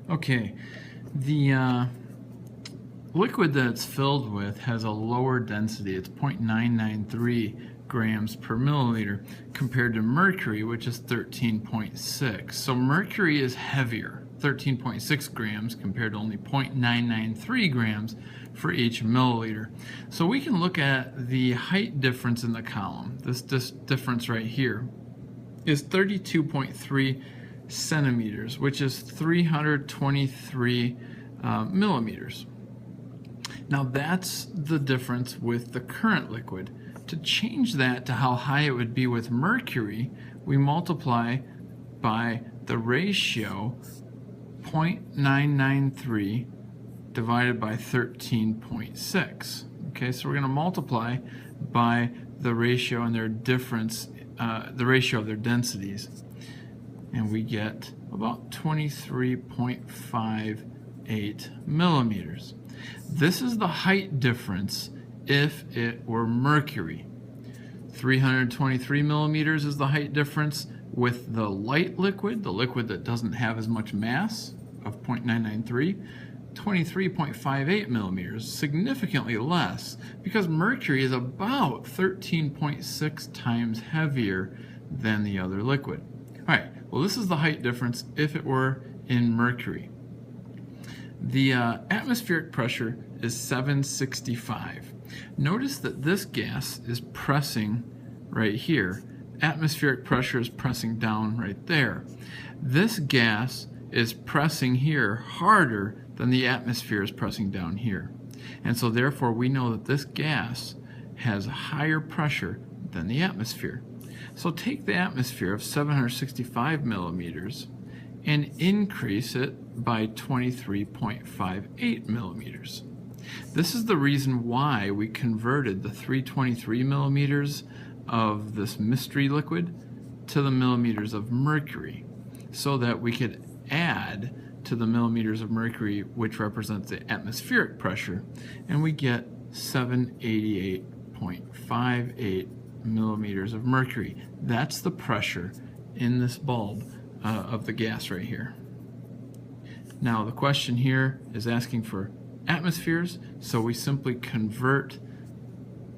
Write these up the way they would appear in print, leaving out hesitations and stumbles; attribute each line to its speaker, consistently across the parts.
Speaker 1: Okay, the liquid that it's filled with has a lower density. It's 0.993 grams per milliliter compared to mercury, which is 13.6. So mercury is heavier, 13.6 grams compared to only 0.993 grams for each milliliter. So we can look at the height difference in the column. This difference right here is 32.3 centimeters, which is 323 millimeters. Now that's the difference with the current liquid. To change that to how high it would be with mercury, we multiply by the ratio 0.993 divided by 13.6. Okay, so we're going to multiply by the ratio and their difference, the ratio of their densities, and we get about 23.58 millimeters. This is the height difference if it were mercury. 323 millimeters is the height difference with the light liquid, the liquid that doesn't have as much mass of 0.993. 23.58 millimeters, significantly less, because mercury is about 13.6 times heavier than the other liquid. All right, well, this is the height difference if it were in mercury. The atmospheric pressure is 765. Notice that this gas is pressing right here. Atmospheric pressure is pressing down right there. This gas is pressing here harder than the atmosphere is pressing down here. And so therefore we know that this gas has higher pressure than the atmosphere. So take the atmosphere of 765 millimeters and increase it by 23.58 millimeters. This is the reason why we converted the 323 millimeters of this mystery liquid to the millimeters of mercury, so that we could add to the millimeters of mercury, which represents the atmospheric pressure, and we get 788.58 millimeters of mercury. That's the pressure in this bulb of the gas right here. Now the question here is asking for atmospheres, so we simply convert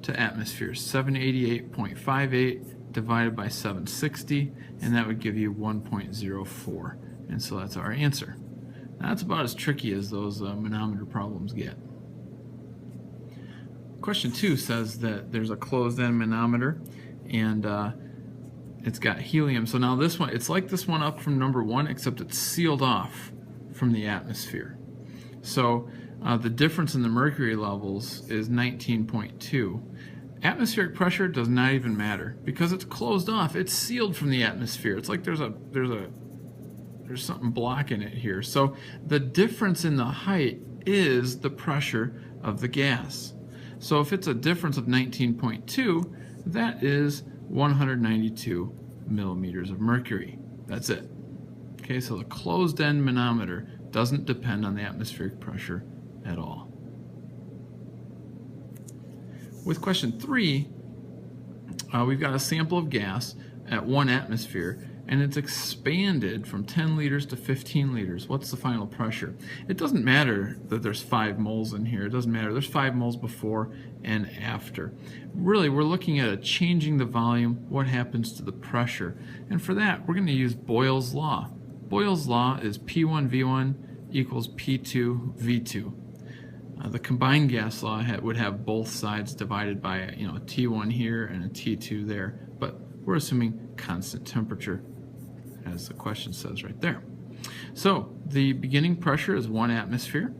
Speaker 1: to atmospheres. 788.58 divided by 760, and that would give you 1.04. And so that's our answer. Now, that's about as tricky as those manometer problems get. Question 2 says that there's a closed-end manometer, and it's got helium. So now this one, it's like this one up from number 1, except it's sealed off from the atmosphere. So the difference in the mercury levels is 19.2. Atmospheric pressure does not even matter because it's closed off. It's sealed from the atmosphere. It's like there's something blocking it here. So the difference in the height is the pressure of the gas. So if it's a difference of 19.2, that is 192 millimeters of mercury. That's it. Okay, so the closed-end manometer doesn't depend on the atmospheric pressure at all. With question 3, we've got a sample of gas at 1 atmosphere, and it's expanded from 10 liters to 15 liters. What's the final pressure? It doesn't matter that there's 5 moles in here. It doesn't matter. There's 5 moles before and after. Really, we're looking at changing the volume, what happens to the pressure. And for that, we're going to use Boyle's law. Boyle's law is P1V1 equals P2V2. The combined gas law would have both sides divided by a T1 here and a T2 there, but we're assuming constant temperature, as the question says right there. So the beginning pressure is 1 atmosphere.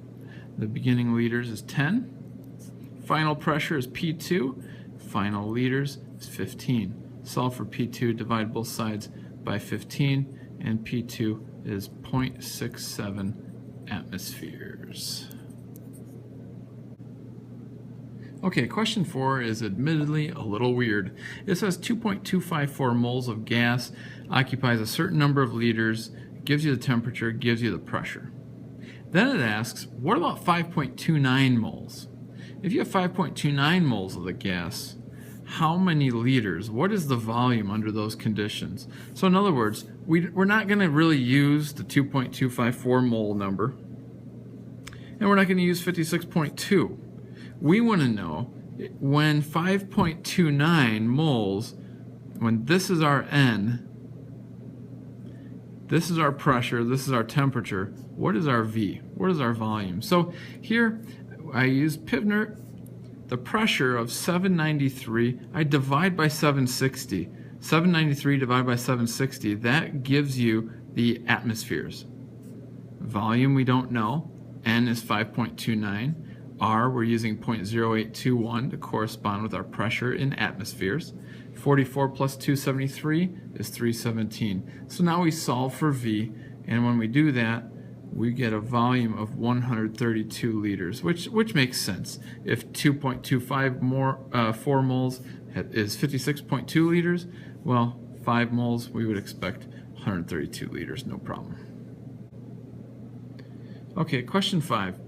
Speaker 1: The beginning liters is 10. Final pressure is P2. Final liters is 15. Solve for P2, divide both sides by 15, and P2 is 0.67 atmospheres. Okay, question 4 is admittedly a little weird. It says 2.254 moles of gas occupies a certain number of liters, gives you the temperature, gives you the pressure. Then it asks, what about 5.29 moles? If you have 5.29 moles of the gas, how many liters? What is the volume under those conditions? So in other words, we're not going to really use the 2.254 mole number, and we're not going to use 56.2. We want to know when 5.29 moles, when this is our N, this is our pressure, this is our temperature, what is our V? What is our volume? So here I use Pivner, the pressure of 793, I divide by 760. 793 divided by 760, that gives you the atmospheres. Volume we don't know, N is 5.29. R, we're using 0.0821 to correspond with our pressure in atmospheres. 44 plus 273 is 317. So now we solve for V, and when we do that, we get a volume of 132 liters, which makes sense. If 2.25 4 moles is 56.2 liters, well, 5 moles, we would expect 132 liters, no problem. Okay, question 5.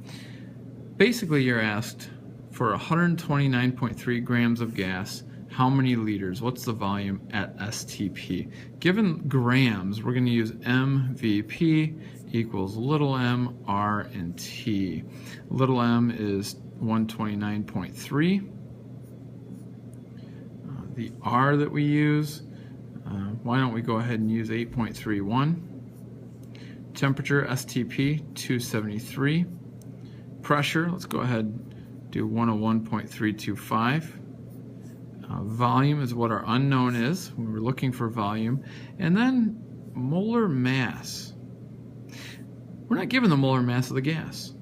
Speaker 1: Basically, you're asked for 129.3 grams of gas, how many liters? What's the volume at STP? Given grams, we're going to use MVP equals little m, R, and T. Little m is 129.3. The R that we use, why don't we go ahead and use 8.31. Temperature, STP, 273. Pressure, let's go ahead and do 101.325. Volume is what our unknown is. We were looking for volume. And then molar mass. We're not given the molar mass of the gas.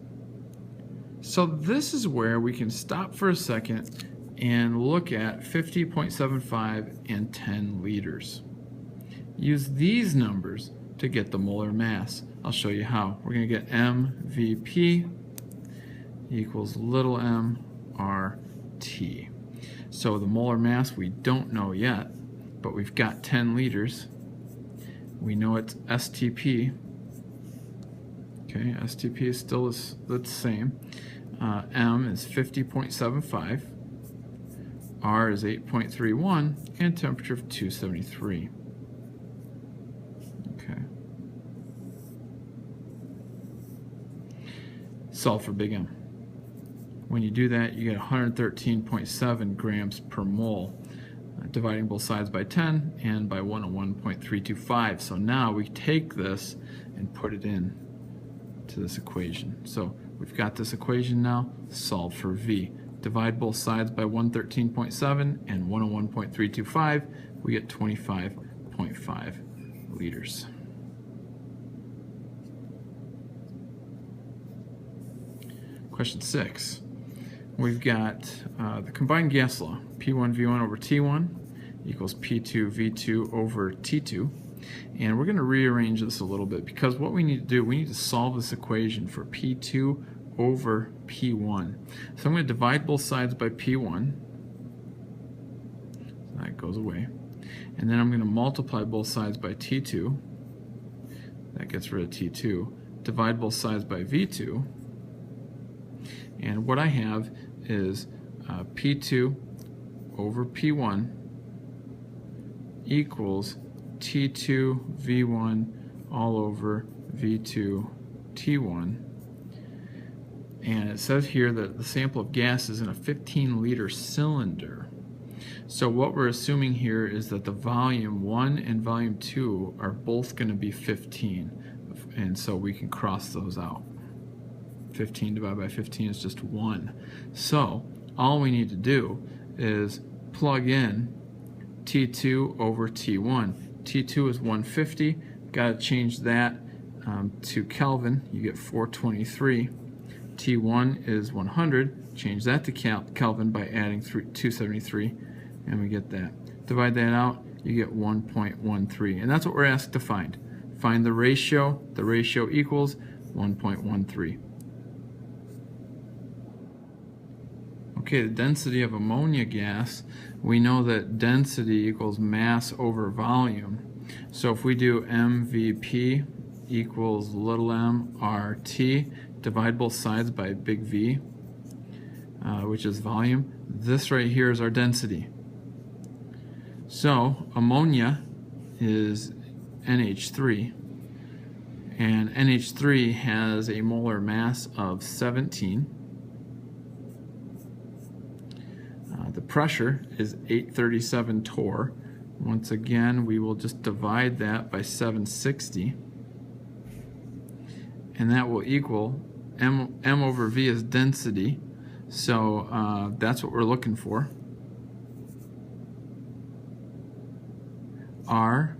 Speaker 1: So this is where we can stop for a second and look at 50.75 and 10 liters. Use these numbers to get the molar mass. I'll show you how. We're going to get MVP equals little m RT. So the molar mass we don't know yet, but we've got 10 liters. We know it's STP. Okay, STP is still the same. M is 50.75. R is 8.31, and temperature of 273. Okay. Solve for big M. When you do that, you get 113.7 grams per mole, dividing both sides by 10 and by 101.325. So now we take this and put it in to this equation. So we've got this equation now, solve for V. Divide both sides by 113.7 and 101.325, we get 25.5 liters. Question 6. We've got the combined gas law, P1V1 over T1 equals P2V2 over T2. And we're going to rearrange this a little bit because what we need to do, we need to solve this equation for P2 over P1. So I'm going to divide both sides by P1. That goes away. And then I'm going to multiply both sides by T2. That gets rid of T2. Divide both sides by V2. And what I have is P2 over P1 equals T2 V1 all over V2 T1. And it says here that the sample of gas is in a 15-liter cylinder. So what we're assuming here is that the volume 1 and volume 2 are both going to be 15. And so we can cross those out. 15 divided by 15 is just 1. So all we need to do is plug in T2 over T1. T2 is 150. Got to change that to Kelvin. You get 423. T1 is 100. Change that to Kelvin by adding 273, and we get that. Divide that out, you get 1.13. And that's what we're asked to find. Find the ratio. The ratio equals 1.13. Okay, the density of ammonia gas, we know that density equals mass over volume. So if we do MVP equals little m RT, divide both sides by big V, which is volume, this right here is our density. So ammonia is NH3, and NH3 has a molar mass of 17. The pressure is 837 torr. Once again, we will just divide that by 760, and that will equal M over V is density, so that's what we're looking for. R,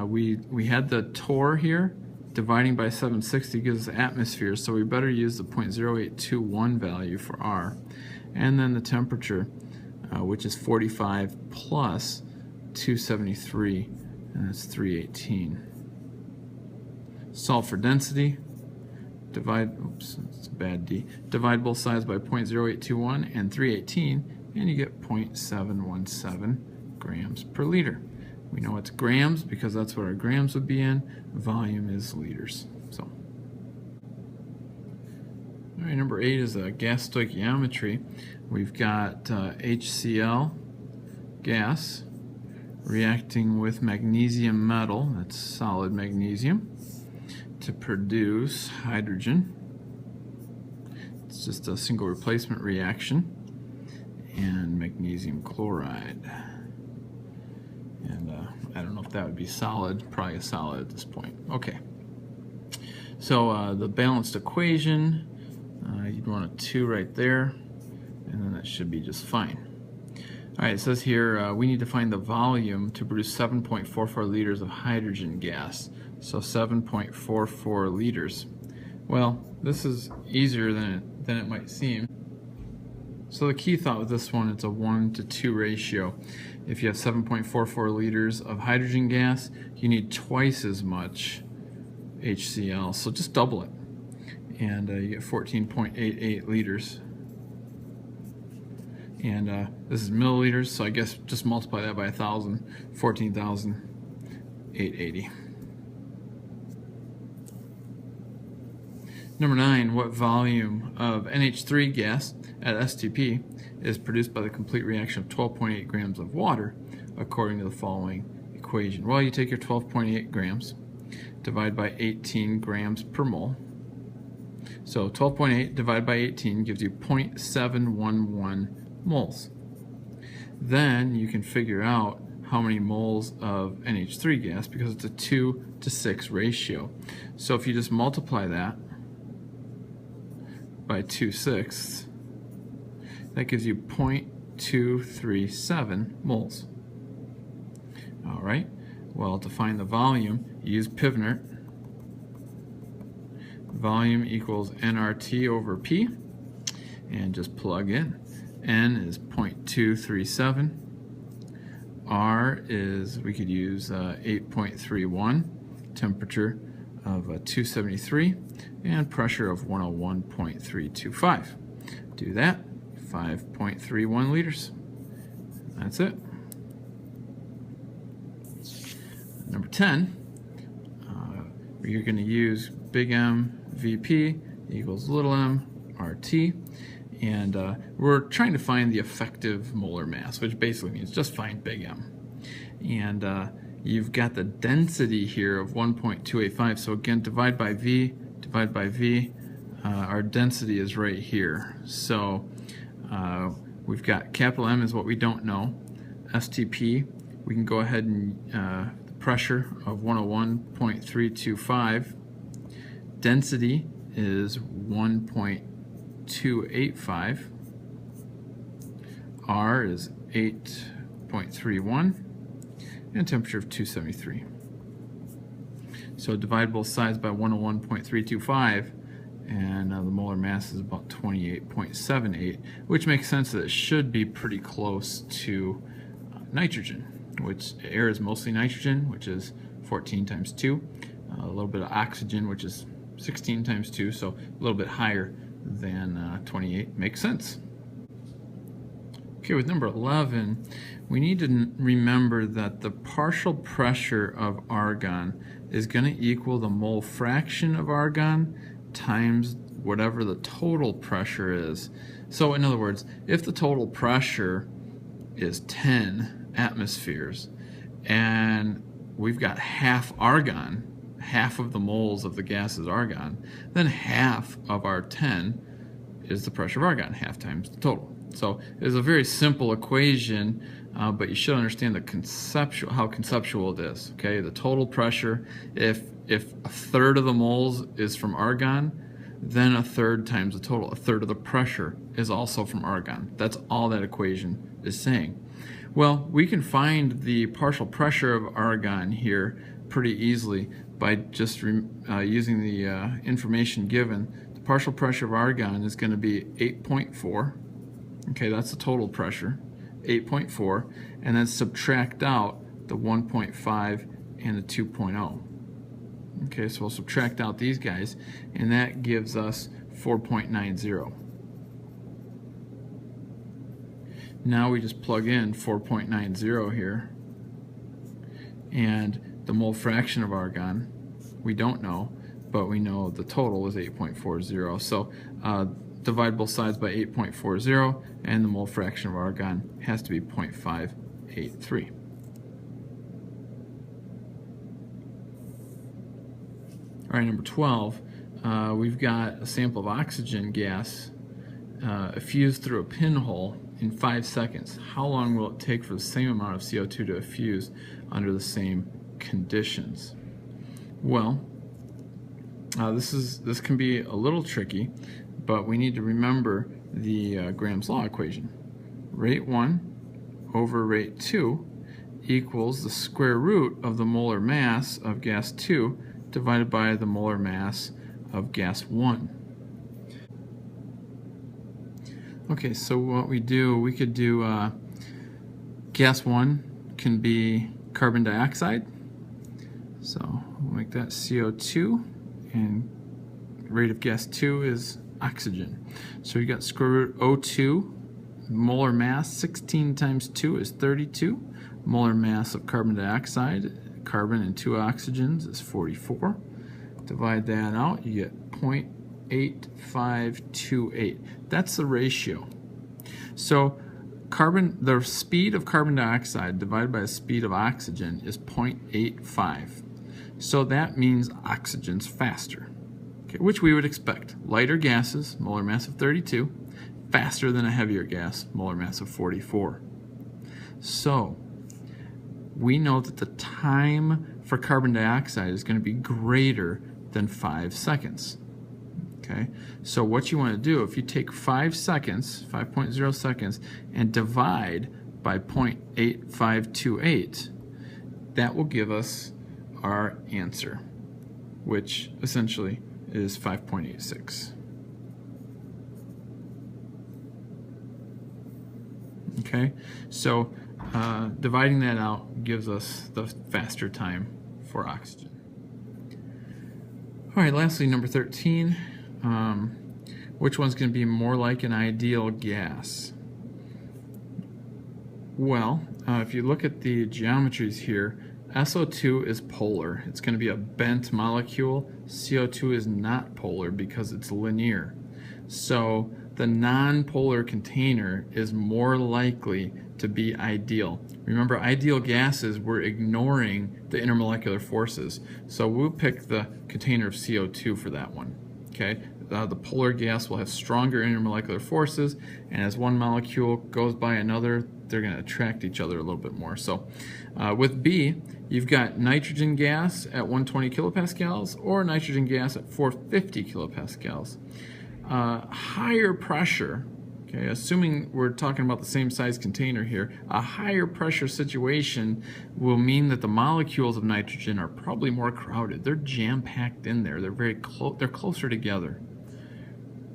Speaker 1: we had the torr here, dividing by 760 gives us atmosphere, so we better use the 0.0821 value for R. And then the temperature, which is 45 plus 273, and that's 318. Solve for density, divide both sides by 0.0821 and 318, and you get 0.717 grams per liter. We know it's grams because that's what our grams would be in. Volume is liters. So, all right, number 8 is a gas stoichiometry. We've got HCl gas reacting with magnesium metal, that's solid magnesium, to produce hydrogen. It's just a single replacement reaction, and magnesium chloride. And I don't know if that would be solid, probably a solid at this point. Okay, so the balanced equation, you'd want a 2 right there, and then that should be just fine. All right, it says here we need to find the volume to produce 7.44 liters of hydrogen gas. So 7.44 liters. Well, this is easier than it might seem. So the key thought with this one, it's a 1:2 ratio. If you have 7.44 liters of hydrogen gas, you need twice as much HCl, so just double it. And you get 14.88 liters. And this is milliliters, so I guess just multiply that by 1,000, 14,880. Number 9, what volume of NH3 gas at STP is produced by the complete reaction of 12.8 grams of water according to the following equation? Well, you take your 12.8 grams, divide by 18 grams per mole. So 12.8 divided by 18 gives you 0.711 moles. Then you can figure out how many moles of NH3 gas because it's a 2:6 ratio. So if you just multiply that by 2/6, that gives you 0.237 moles. All right, well, to find the volume, you use Pivnert. Volume equals nRT over P, and just plug in. N is 0.237. R is, we could use 8.31, temperature of 273, and pressure of 101.325. Do that, 5.31 liters. That's it. Number 10, you're going to use big M VP equals little m RT, and we're trying to find the effective molar mass, which basically means just find big M. And you've got the density here of 1.285, so again, divide by V, our density is right here. So we've got capital M is what we don't know. STP, we can go ahead and pressure of 101.325. Density is 1.285. R is 8.31. And temperature of 273. So divide both sides by 101.325, and the molar mass is about 28.78, which makes sense that it should be pretty close to nitrogen, which air is mostly nitrogen, which is 14 times 2, a little bit of oxygen, which is 16 times 2, so a little bit higher than 28. Makes sense. Okay, with number 11, we need to remember that the partial pressure of argon is going to equal the mole fraction of argon times whatever the total pressure is. So in other words, if the total pressure is 10 atmospheres and we've got half argon, half of the moles of the gas is argon, then half of our 10 is the pressure of argon, half times the total. So it's a very simple equation, but you should understand the how conceptual it is. Okay, the total pressure, if a third of the moles is from argon, then a third times the total. A third of the pressure is also from argon. That's all that equation is saying. Well, we can find the partial pressure of argon here pretty easily by just using the information given. The partial pressure of argon is going to be 8.4. Okay, that's the total pressure, 8.4, and then subtract out the 1.5 and the 2.0. Okay, so we'll subtract out these guys, and that gives us 4.90. Now we just plug in 4.90 here, and the mole fraction of argon we don't know, but we know the total is 8.40. So divide both sides by 8.40, and the mole fraction of argon has to be 0.583. All right, number 12, we've got a sample of oxygen gas effused through a pinhole in 5 seconds. How long will it take for the same amount of CO2 to effuse under the same conditions? Well, this can be a little tricky, but we need to remember the Graham's law equation. Rate 1 over rate 2 equals the square root of the molar mass of gas 2 divided by the molar mass of gas 1. Okay, so what we could do gas 1 can be carbon dioxide. So we'll make that CO2, and rate of gas 2 is oxygen. So we got square root O2, molar mass, 16 times 2 is 32. Molar mass of carbon dioxide, carbon and 2 oxygens, is 44. Divide that out, you get 0.8528. That's the ratio. So the speed of carbon dioxide divided by the speed of oxygen is 0.85. So that means oxygen's faster, okay, which we would expect. Lighter gases, molar mass of 32, faster than a heavier gas, molar mass of 44. So we know that the time for carbon dioxide is going to be greater than 5 seconds. Okay, so what you want to do, if you take 5 seconds, 5.0 seconds, and divide by 0.8528, that will give us our answer, which essentially is 5.86. Okay, so dividing that out gives us the faster time for oxygen. All right, lastly, number 13, which one's going to be more like an ideal gas? Well, if you look at the geometries here, SO2 is polar. It's going to be a bent molecule. CO2 is not polar because it's linear. So the non-polar container is more likely to be ideal. Remember, ideal gases, we're ignoring the intermolecular forces. So we'll pick the container of CO2 for that one. Okay, the polar gas will have stronger intermolecular forces, and as one molecule goes by another, they're going to attract each other a little bit more. So with B, you've got nitrogen gas at 120 kilopascals or nitrogen gas at 450 kilopascals. Higher pressure, okay, assuming we're talking about the same size container here, a higher pressure situation will mean that the molecules of nitrogen are probably more crowded. They're jam-packed in there. They're very close. They're closer together.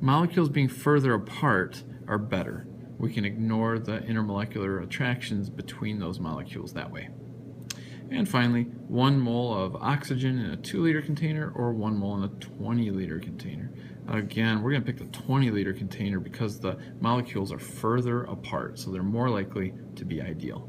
Speaker 1: Molecules being further apart are better. We can ignore the intermolecular attractions between those molecules that way. And finally, 1 mole of oxygen in a 2-liter container or 1 mole in a 20-liter container. Again, we're going to pick the 20-liter container because the molecules are further apart, so they're more likely to be ideal.